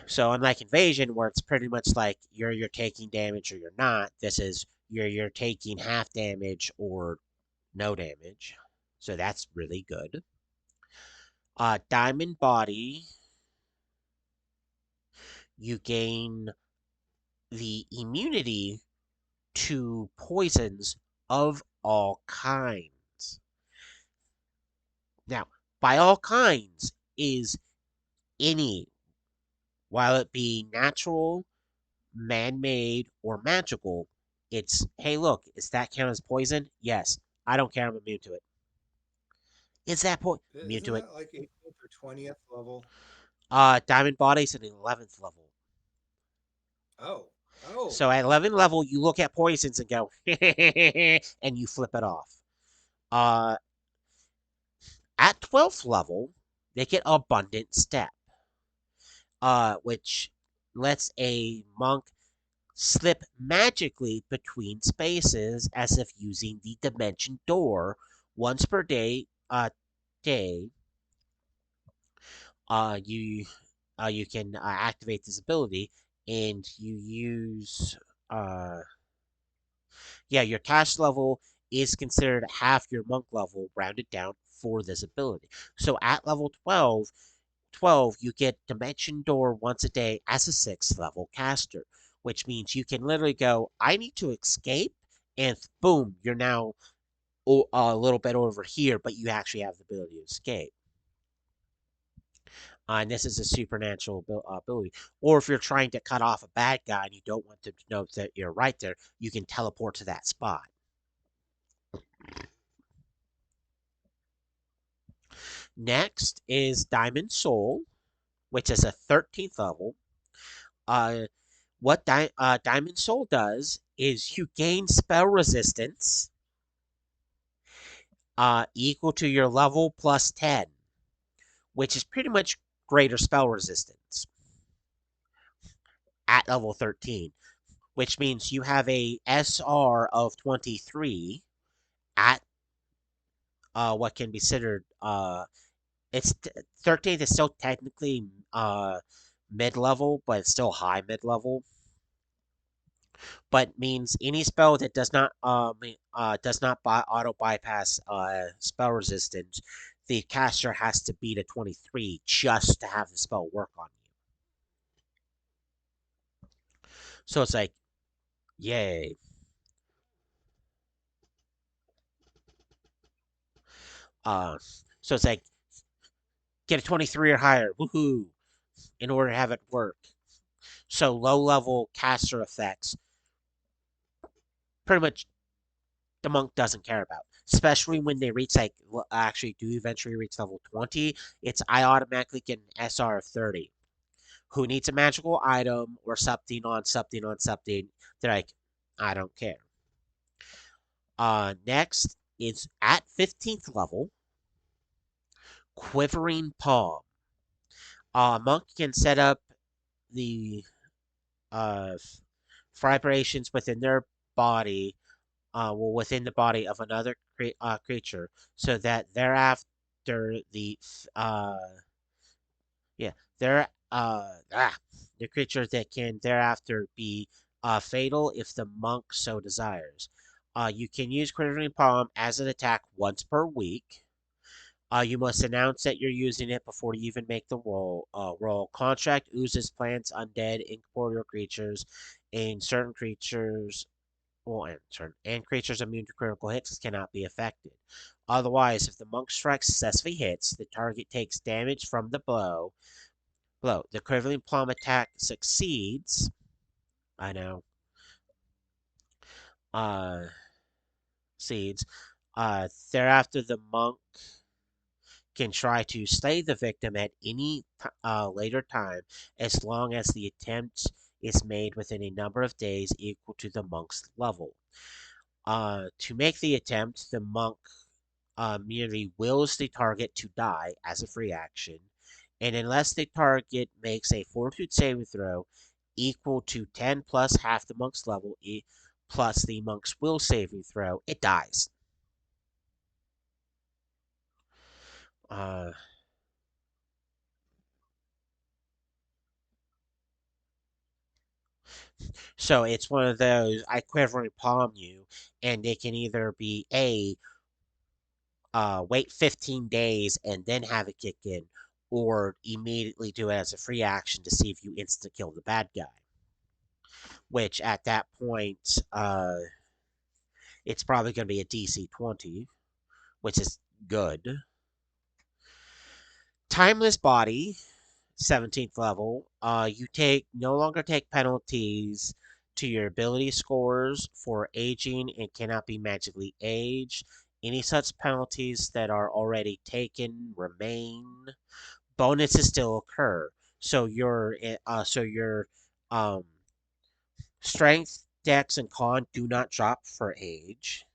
So unlike invasion, where it's pretty much like you're taking damage or you're not, this is you're taking half damage or no damage. So that's really good. Diamond body, you gain the immunity to poisons of all kinds. Now, by all kinds is any, while it be natural, man made, or magical. It's, hey, look, is that count as poison? Yes. I don't care. I'm immune to it. Is that poison? Immune Isn't to it. that like 18th or 20th level? Diamond body's at the 11th level. Oh, oh, So at 11th level, you look at poisons and go, and you flip it off. Uh, at 12th level, they get abundant step, which lets a monk slip magically between spaces as if using the dimension door once per day. You you can activate this ability, and you use uh yeah, your cash level is considered half your monk level rounded down for this ability. So at level 12, you get Dimension Door once a day as a 6th level caster, which means you can literally go, I need to escape, and boom, you're now a little bit over here, but you actually have the ability to escape. And this is a supernatural ability. Or if you're trying to cut off a bad guy and you don't want them to know that you're right there, you can teleport to that spot. Next is Diamond Soul, which is a 13th level. Uh, what Diamond Soul does is you gain spell resistance equal to your level plus 10, which is pretty much greater spell resistance at level 13, which means you have a SR of 23 at what can be considered it's 13th is still technically mid level, but it's still high mid level. But means any spell that does not auto bypass spell resistance, the caster has to beat a 23 just to have the spell work on you. So it's like, yay. Uh, so it's like get a 23 or higher, woohoo, in order to have it work. So low level caster effects, pretty much the monk doesn't care about. Especially when they reach like actually do eventually reach level 20, it's I automatically get an SR of 30. Who needs a magical item or something on something on something? They're like, I don't care. Next is at 15th level, Quivering Palm. Monk can set up the uh, vibrations within their body, within the body of another creature, so that thereafter uh, yeah, there the creatures that can thereafter be fatal if the monk so desires. You can use Quivering Palm as an attack once per week. You must announce that you're using it before you even make the roll. Roll. Contract oozes plants, undead, incorporeal creatures, and certain creatures. Well, and creatures immune to critical hits cannot be affected. Otherwise, if the monk strike successfully hits, the target takes damage from the blow. The Quivering Palm attack succeeds. I know. Uh, Seeds. Thereafter, the monk can try to slay the victim at any later time as long as the attempt is made within a number of days equal to the monk's level. To make the attempt, the monk merely wills the target to die as a free action, and unless the target makes a fortitude saving throw equal to 10 plus half the monk's level plus the monk's will saving throw, it dies. Uh, so it's one of those I quivering palm you, and it can either be a wait 15 days and then have it kick in, or immediately do it as a free action to see if you insta kill the bad guy. Which at that point, it's probably going to be a DC 20, which is good. Timeless Body, 17th level. You take no longer take penalties to your ability scores for aging and cannot be magically aged. Any such penalties that are already taken remain. Bonuses still occur. So your um, strength, dex, and con do not drop for age,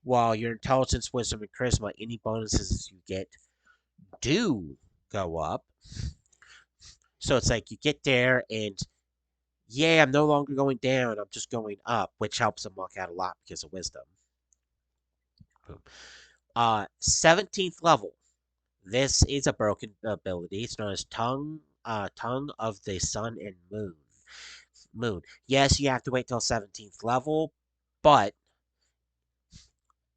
while your intelligence, wisdom, and charisma, any bonuses you get do go up. So it's like you get there and yeah, I'm no longer going down, I'm just going up, which helps them walk out a lot because of wisdom. 17th level. This is a broken ability. It's known as Tongue of the Sun and Moon. Yes, you have to wait till 17th level, but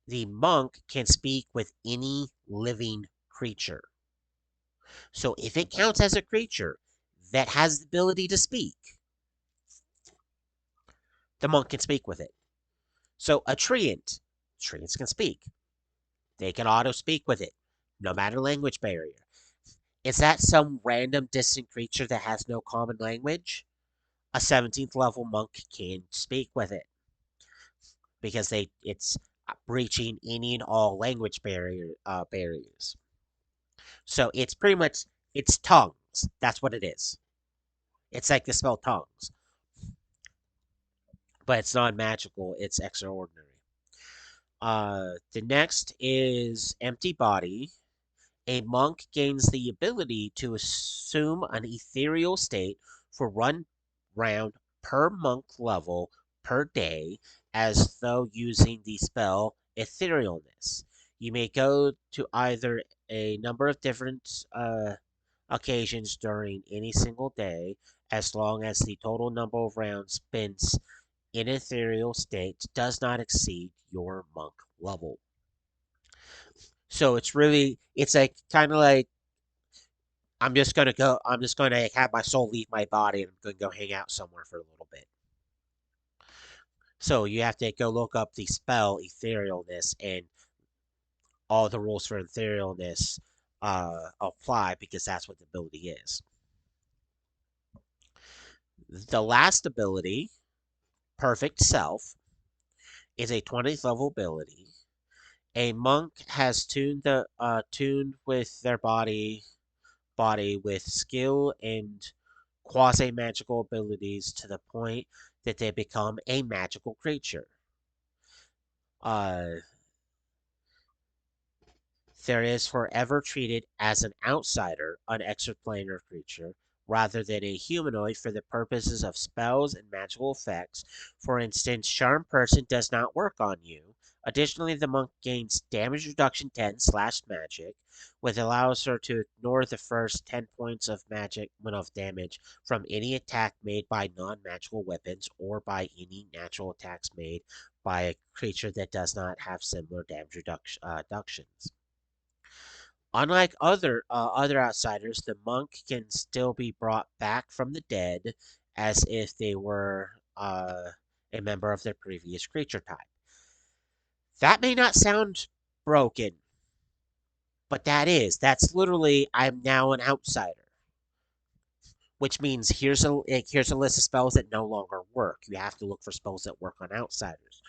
the monk can speak with any living creature. So if it counts as a creature that has the ability to speak, the monk can speak with it. So a treants can speak. They can auto speak with it, no matter language barrier. Is that some random distant creature that has no common language? A 17th level monk can speak with it because it's breaching any and all language barriers. So it's pretty much it's tongues. That's what it is. It's like the spell tongues, but it's not magical. It's extraordinary. The next is Empty Body. A monk gains the ability to assume an ethereal state for 1 round per monk level per day, as though using the spell Etherealness. You may go to either a number of different occasions during any single day, as long as the total number of rounds spent in ethereal state does not exceed your monk level. So it's like kind of like I'm just gonna have my soul leave my body and I'm gonna go hang out somewhere for a little bit. So you have to go look up the spell etherealness and all the rules for etherealness apply because that's what the ability is. The last ability, Perfect Self, is a 20th level ability. A monk has tuned with their body with skill and quasi magical abilities to the point that they become a magical creature. Uh, there is forever treated as an outsider, an extraplanar creature, rather than a humanoid for the purposes of spells and magical effects. For instance, Charm Person does not work on you. Additionally, the monk gains damage reduction 10 slash magic, which allows her to ignore the first 10 points of magic of damage from any attack made by non magical weapons or by any natural attacks made by a creature that does not have similar damage reductions. Unlike other outsiders, the monk can still be brought back from the dead as if they were a member of their previous creature type. That may not sound broken, but that's literally I'm now an outsider, which means here's a list of spells that no longer work. You have to look for spells that work on outsiders.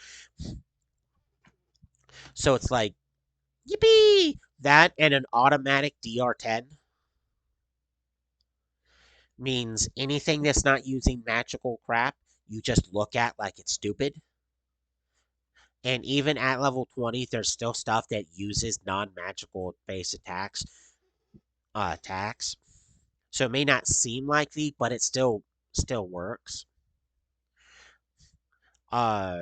So it's like yippee that and an automatic DR10 means anything that's not using magical crap, you just look at like it's stupid. And even at level 20, there's still stuff that uses non magical base attacks. So it may not seem likely, but it still works. Uh,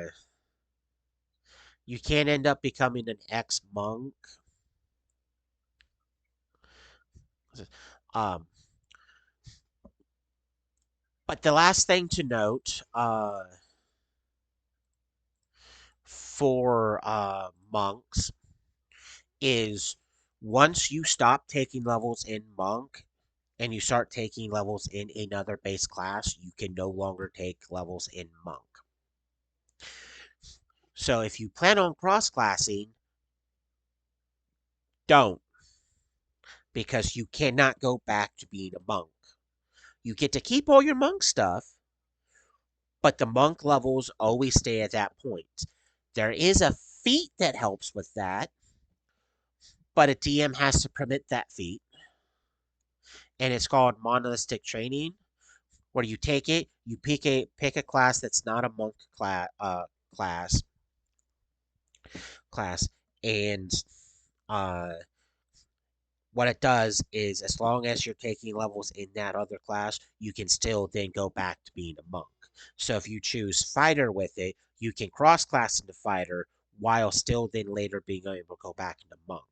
you can end up becoming an ex monk. Um, but the last thing to note, for monks is once you stop taking levels in monk and you start taking levels in another base class, you can no longer take levels in monk. So if you plan on cross classing, don't, because you cannot go back to being a monk. You get to keep all your monk stuff, but the monk levels always stay at that point. There is a feat that helps with that, but a DM has to permit that feat, and it's called monolithic training, where you take it, you pick a class that's not a monk class, class, and uh, what it does is as long as you're taking levels in that other class, you can still then go back to being a monk. So if you choose fighter with it, you can cross class into fighter while still then later being able to go back into monk.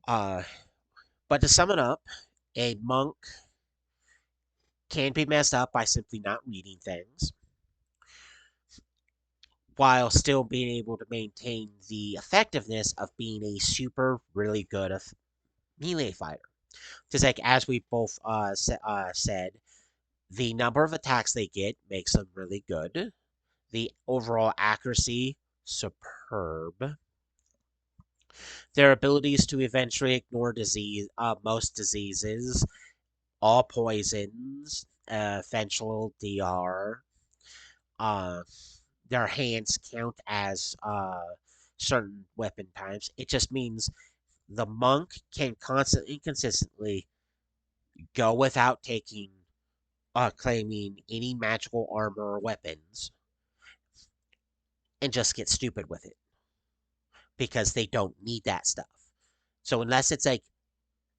Uh, but to sum it up, a monk can be messed up by simply not reading things, while still being able to maintain the effectiveness of being a super really good melee fighter. Because like as we both said, the number of attacks they get makes them really good. The overall accuracy, superb. Their abilities to eventually ignore most diseases, all poisons, eventual DR. Uh, their hands count as certain weapon types. It just means the monk can constantly, consistently go without claiming any magical armor or weapons and just get stupid with it because they don't need that stuff. So unless it's like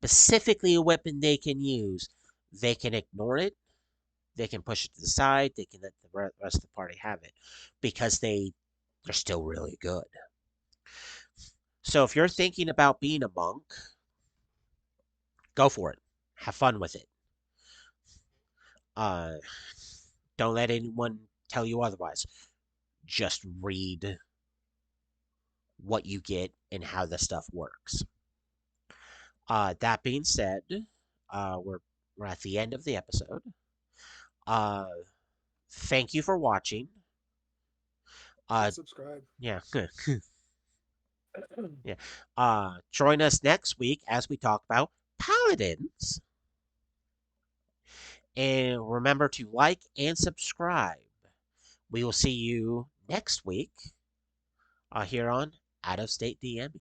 specifically a weapon they can use, they can ignore it. They can push it to the side. They can let the rest of the party have it because they're still really good. So if you're thinking about being a monk, Go for it. Have fun with it. Uh, don't let anyone tell you otherwise. Just read what you get and how the stuff works. That being said, we're at the end of the episode. Uh, thank you for watching. Hit Uh, subscribe. yeah, yeah. Join us next week as we talk about paladins. And remember to like and subscribe. We will see you next week here on Out of State DM.